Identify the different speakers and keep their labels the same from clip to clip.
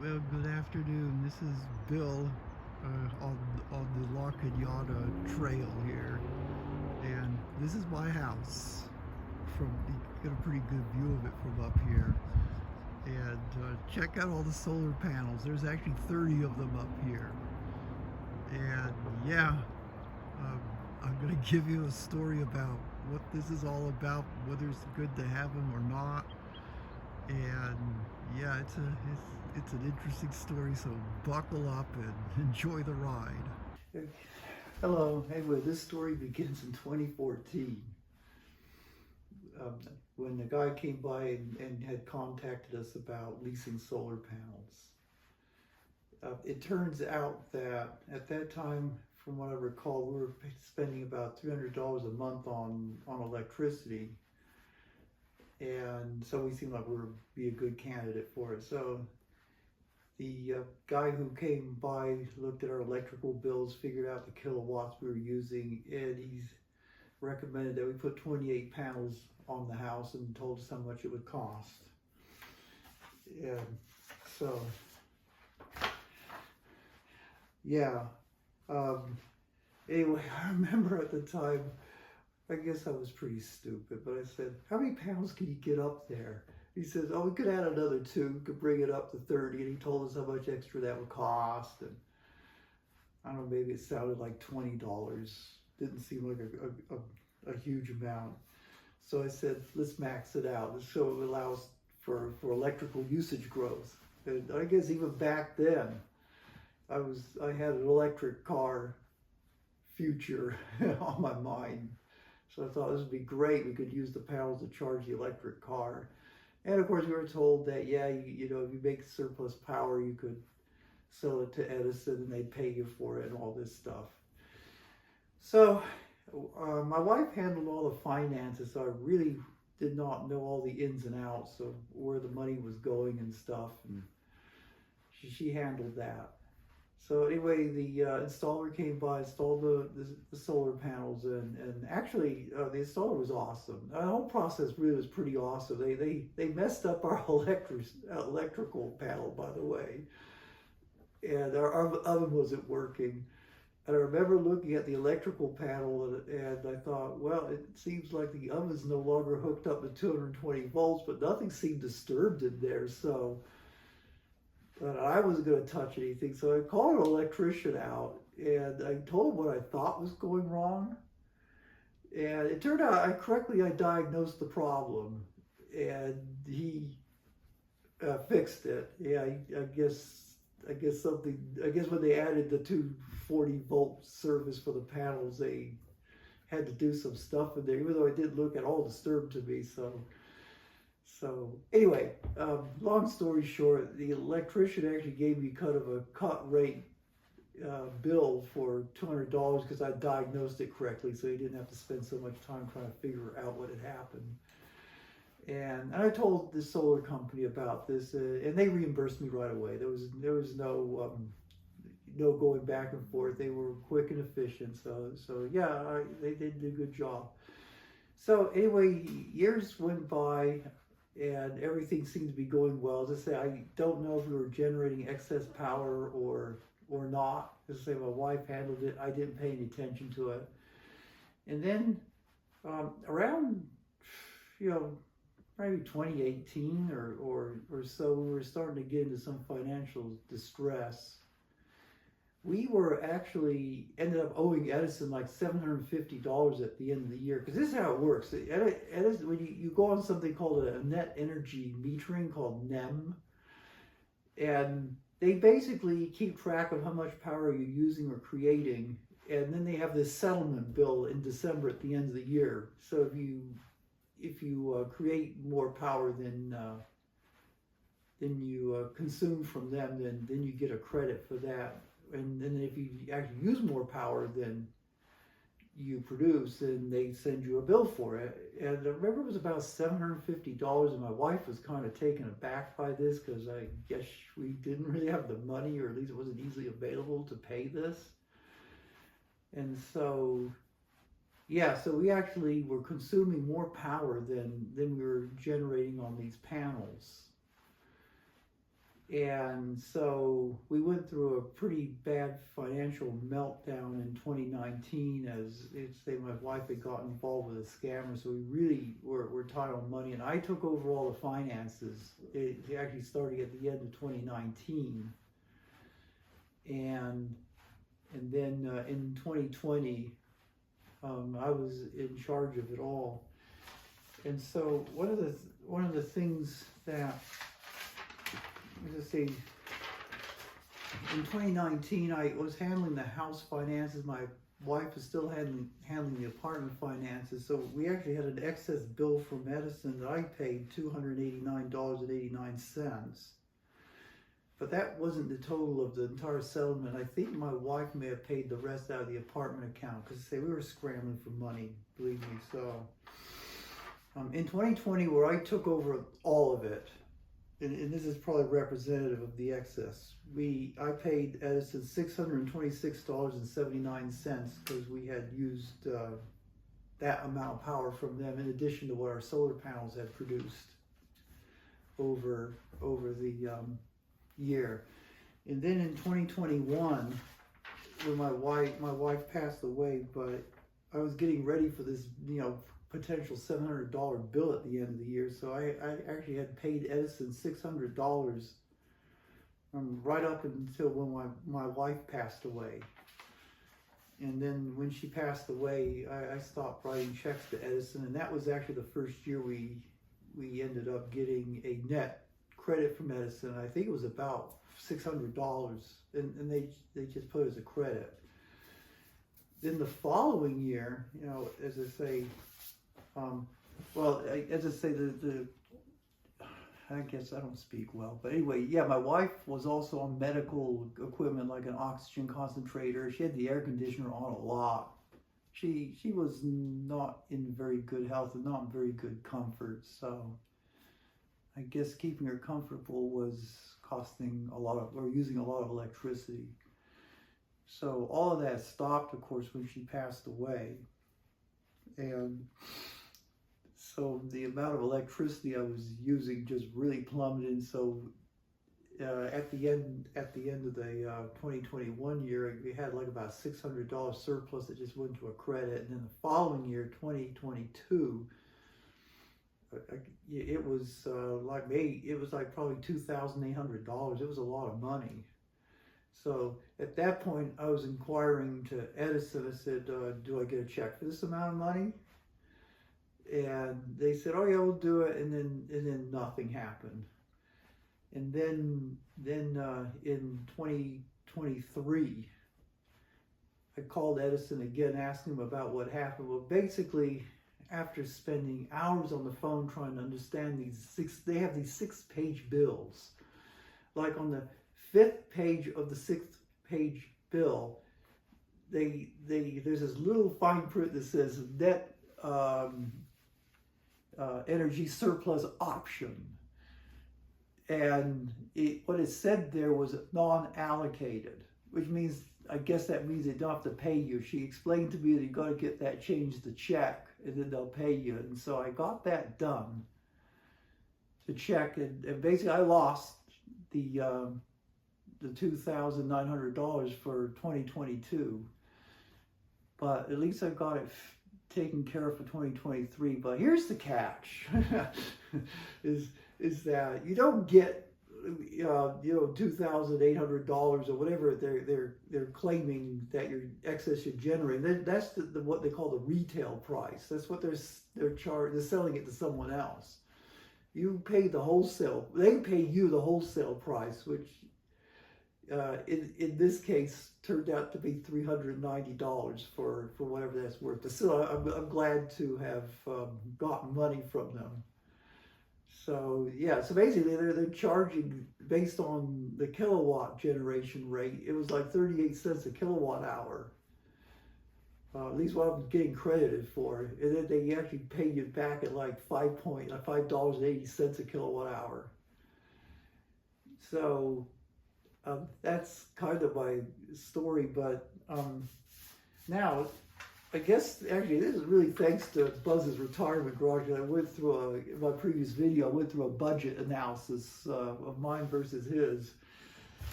Speaker 1: Well, good afternoon. This is Bill on the La Cañada Trail here, and this is my house. From you get a pretty good view of it from up here, and check out all the solar panels. There's actually 30 of them up here, and yeah, um, I'm gonna give you a story about what this is all about, whether it's good to have them or not, and yeah, it's an interesting story. So buckle up and enjoy the ride. Hello. Anyway, this story begins in 2014 um, when the guy came by and had contacted us about leasing solar panels. It turns out that at that time, from what I recall, we were spending about $300 a month on electricity, and so we seemed like we would be a good candidate for it. So the guy who came by looked at our electrical bills, figured out the kilowatts we were using, and he's recommended that we put 28 panels on the house and told us how much it would cost. And so, yeah. Um, anyway, I remember at the time, I guess I was pretty stupid, but I said, how many panels can you get up there? He says, oh, we could add another two, could bring it up to 30, and he told us how much extra that would cost. And I don't know, maybe it sounded like $20. Didn't seem like a huge amount. So I said, let's max it out. So it allows for electrical usage growth. And I guess even back then, I had an electric car future on my mind. So I thought this would be great. We could use the panels to charge the electric car. And of course, we were told that, yeah, you know, if you make surplus power, you could sell it to Edison and they'd pay you for it and all this stuff. So my wife handled all the finances, so I really did not know all the ins and outs of where the money was going and stuff. And she handled that. So anyway, the installer came by, installed the solar panels, and actually the installer was awesome. The whole process really was pretty awesome. They messed up our electrical panel, by the way, and our oven wasn't working. And I remember looking at the electrical panel and I thought, well, it seems like the oven's no longer hooked up to 220 volts, but nothing seemed disturbed in there. So I wasn't going to touch anything. So I called an electrician out and I told him what I thought was going wrong. And it turned out I diagnosed the problem and he fixed it. Yeah, I guess when they added the 240-volt service for the panels, they had to do some stuff in there, even though it didn't look at all disturbed to me. So anyway, long story short, the electrician actually gave me kind of a cut rate bill for $200 because I diagnosed it correctly, so he didn't have to spend so much time trying to figure out what had happened. And I told the solar company about this, and they reimbursed me right away. There was no going back and forth. They were quick and efficient. So yeah, they did a good job. So anyway, years went by, and everything seemed to be going well. As I say, I don't know if we were generating excess power or not. As I say, my wife handled it. I didn't pay any attention to it. And then around, you know, maybe 2018 or so, we were starting to get into some financial distress. We were actually ended up owing Edison like $750 at the end of the year, because this is how it works. Edison, when you go on something called a net energy metering called NEM, and they basically keep track of how much power you're using or creating, and then they have this settlement bill in December at the end of the year. So if you create more power than you consume from them, then you get a credit for that. And then if you actually use more power than you produce, then they send you a bill for it. And I remember it was about $750, and my wife was kind of taken aback by this because I guess we didn't really have the money, or at least it wasn't easily available to pay this. And so yeah, so we actually were consuming more power than we were generating on these panels. And so we went through a pretty bad financial meltdown in 2019 as my wife had gotten involved with a scammer. So we really were tight on money. And I took over all the finances. It actually started at the end of 2019. And then in 2020, I was in charge of it all. And so one of the things that, as I say, in 2019, I was handling the house finances. My wife was still handling the apartment finances. So we actually had an excess bill from Edison that I paid $289.89. But that wasn't the total of the entire settlement. I think my wife may have paid the rest out of the apartment account because we were scrambling for money, believe me. So in 2020, where I took over all of it, and this is probably representative of the excess, I paid Edison $626.79 because we had used that amount of power from them in addition to what our solar panels had produced over the year. And then in 2021, when my wife passed away, but I was getting ready for this, potential $700 bill at the end of the year. So I actually had paid Edison $600 right up until when my wife passed away. And then when she passed away, I stopped writing checks to Edison, and that was actually the first year we ended up getting a net credit from Edison. I think it was about $600, and they just put it as a credit. Then the following year, as I say, I guess I don't speak well, but anyway, yeah, my wife was also on medical equipment like an oxygen concentrator. She had the air conditioner on a lot. She was not in very good health and not in very good comfort, so I guess keeping her comfortable was using a lot of electricity. So all of that stopped, of course, when she passed away. And so the amount of electricity I was using just really plummeted. So at the end of the 2021 year, we had like about $600 surplus that just went to a credit. And then the following year, 2022, it was like probably $2,800. It was a lot of money. So at that point, I was inquiring to Edison. I said, "Do I get a check for this amount of money?" And they said, "Oh yeah, we'll do it." And then nothing happened. And then in 2023, I called Edison again, asking him about what happened. Well, basically, after spending hours on the phone trying to understand they have these 6-page bills. Like on the 5th page of the 6th page bill, there's this little fine print that says net energy surplus option. And what it said there was non-allocated, which means, I guess that means they don't have to pay you. She explained to me that you got to get that changed to check, and then they'll pay you. And so I got that done to check, and basically I lost the $2,900 for 2022, but at least I got it taken care of for 2023. But here's the catch: is that you don't get $2,800 or whatever they're claiming that your excess should generate. That's what they call the retail price. That's what they're selling it to someone else. You pay the wholesale. They pay you the wholesale price, which in this case turned out to be $390 for whatever that's worth. But still, I'm glad to have gotten money from them. So yeah, so basically they're charging based on the kilowatt generation rate. It was like 38 cents a kilowatt hour. At least what I'm getting credited for. And then they actually pay you back at like $5.80 a kilowatt hour. So that's kind of my story. But now I guess actually this is really thanks to Buzz's retirement garage. I went through in my previous video, I went through a budget analysis of mine versus his.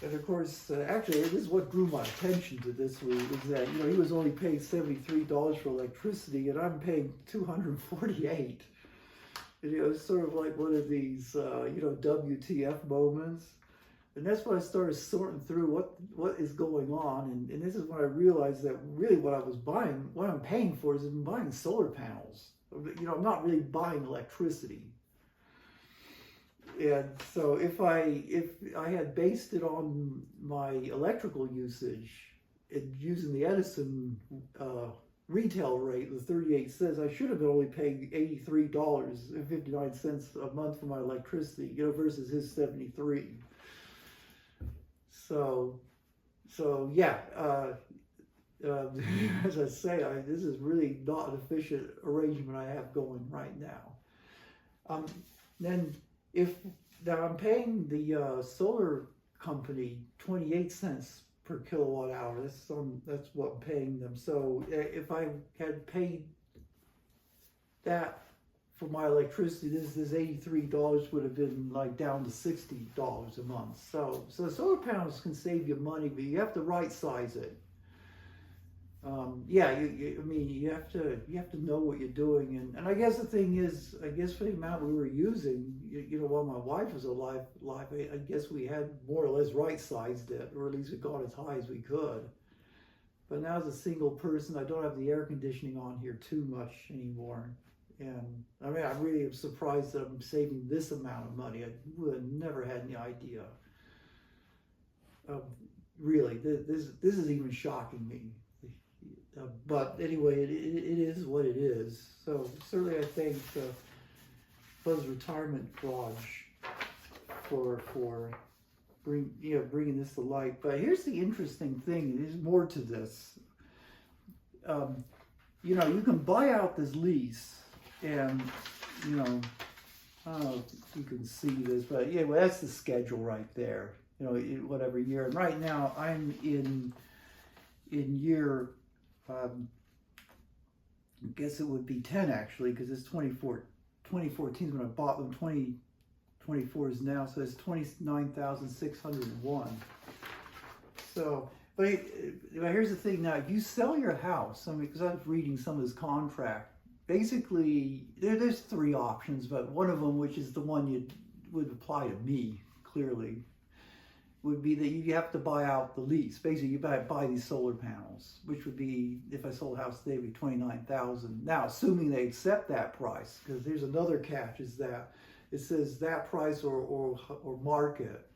Speaker 1: And of course, actually, this is what drew my attention to this week, is that, he was only paying $73 for electricity, and I'm paying $248. And, it's sort of like one of these, WTF moments. And that's when I started sorting through what is going on. And this is when I realized that really what I'm paying for is I'm buying solar panels. I'm not really buying electricity. And so if I had based it on my electrical usage and using the Edison retail rate, the 38 cents, I should have been only paying $83.59 a month for my electricity, versus his 73. So yeah, as I say, this is really not an efficient arrangement I have going right now. Then now I'm paying the solar company 28 cents per kilowatt hour. That's what I'm paying them. So if I had paid that for my electricity, this $83 would have been like down to $60 a month. So the solar panels can save you money, but you have to right size it. You have to know what you're doing, and I guess the thing is, for the amount we were using, while my wife was alive, I guess we had more or less right sized it, or at least we got as high as we could. But now as a single person, I don't have the air conditioning on here too much anymore. And I really am surprised that I'm saving this amount of money. I would have never had any idea. Really, this is even shocking me. But anyway, it is what it is. So certainly I thank Buzz Retirement Garage for bringing this to light. But here's the interesting thing. There's more to this. You can buy out this lease. And, I don't know if you can see this, but yeah, well, that's the schedule right there, whatever year. And right now I'm in year, I guess it would be 10 actually, because it's 2014 is when I bought them, 2024 is now, so it's 29,601. So, but here's the thing now, if you sell your house, because I was reading some of this contract, basically, there's three options, but one of them, which is the one would apply to me, clearly, would be that you have to buy out the lease. Basically, you buy these solar panels, which would be, if I sold a house today, would be $29,000. Now, assuming they accept that price, because there's another catch, is that it says that price or market.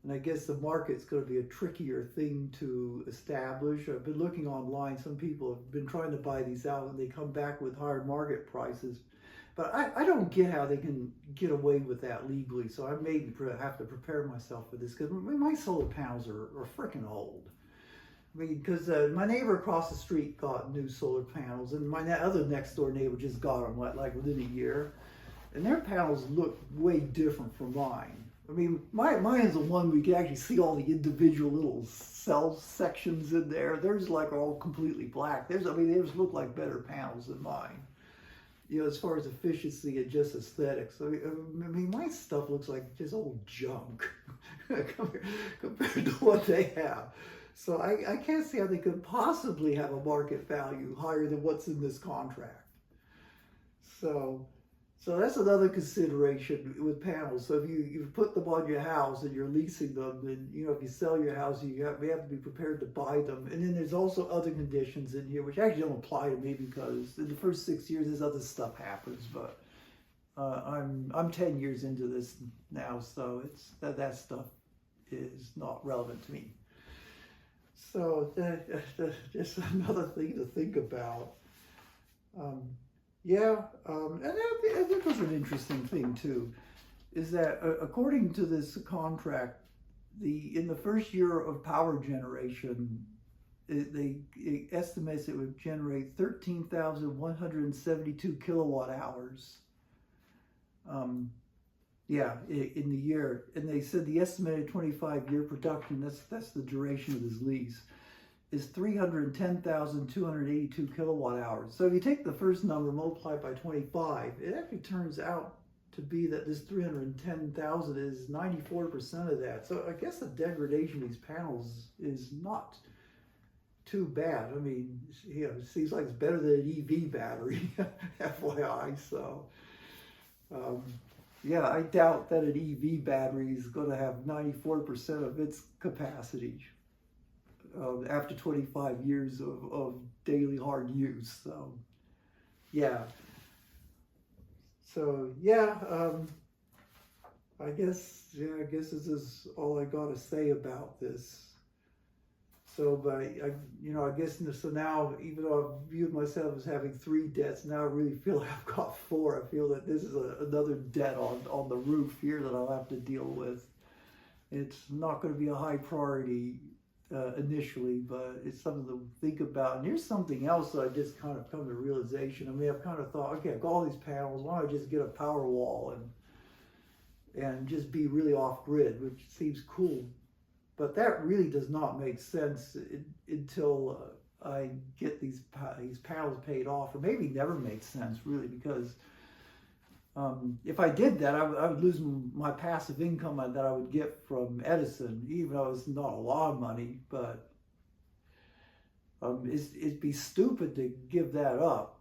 Speaker 1: And I guess the market's going to be a trickier thing to establish. I've been looking online. Some people have been trying to buy these out and they come back with higher market prices. But I don't get how they can get away with that legally. So I may have to prepare myself for this, because my solar panels are freaking old. Because my neighbor across the street got new solar panels, and my other next door neighbor just got them like within a year. And their panels look way different from mine. Mine is the one we can actually see all the individual little cell sections in there. Theirs like all completely black. They just look like better panels than mine. As far as efficiency and just aesthetics. My stuff looks like just old junk compared to what they have. So I can't see how they could possibly have a market value higher than what's in this contract. So that's another consideration with panels. So if you put them on your house and you're leasing them, then if you sell your house, you have to be prepared to buy them. And then there's also other conditions in here which actually don't apply to me, because in the first 6 years this other stuff happens. But I'm 10 years into this now, so it's that stuff is not relevant to me. So just another thing to think about. And that was an interesting thing too, is that according to this contract, in the first year of power generation, it estimates it would generate 13,172 kilowatt hours. In the year, and they said the estimated 25-year production, that's the duration of this lease, is 310,282 kilowatt hours. So if you take the first number, multiply it by 25, it actually turns out to be that this 310,000 is 94% of that. So I guess the degradation of these panels is not too bad. I mean, you know, it seems like it's better than an EV battery, FYI. So, yeah, I doubt that an EV battery is going to have 94% of its capacity after 25 years of daily hard use. So, yeah. So, yeah, I guess this is all I got to say about this. So, but I guess, so now, even though I've viewed myself as having 3 debts, now I really feel like I've got 4. I feel that this is another debt on the roof here that I'll have to deal with. It's not going to be a high priority initially, but it's something to think about. And here's something else that I just kind of come to realization. I mean, I've kind of thought, okay, I've got all these panels. Why don't I just get a power wall and just be really off grid, which seems cool. But that really does not make sense until I get these panels paid off, or maybe never makes sense really, because if I did that, I would lose my passive income that I would get from Edison, even though it's not a lot of money. But it'd be stupid to give that up,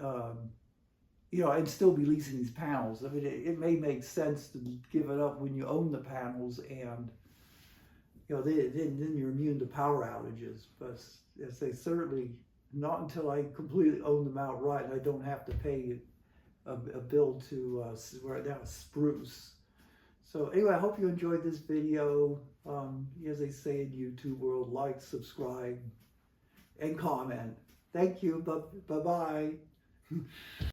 Speaker 1: and still be leasing these panels. I mean, it may make sense to give it up when you own the panels and then you're immune to power outages. But as they certainly not until I completely own them outright, and I don't have to pay a bill to right now spruce. So anyway, I hope you enjoyed this video. As they say in YouTube world, like, subscribe, and comment. Thank you. Bye-bye.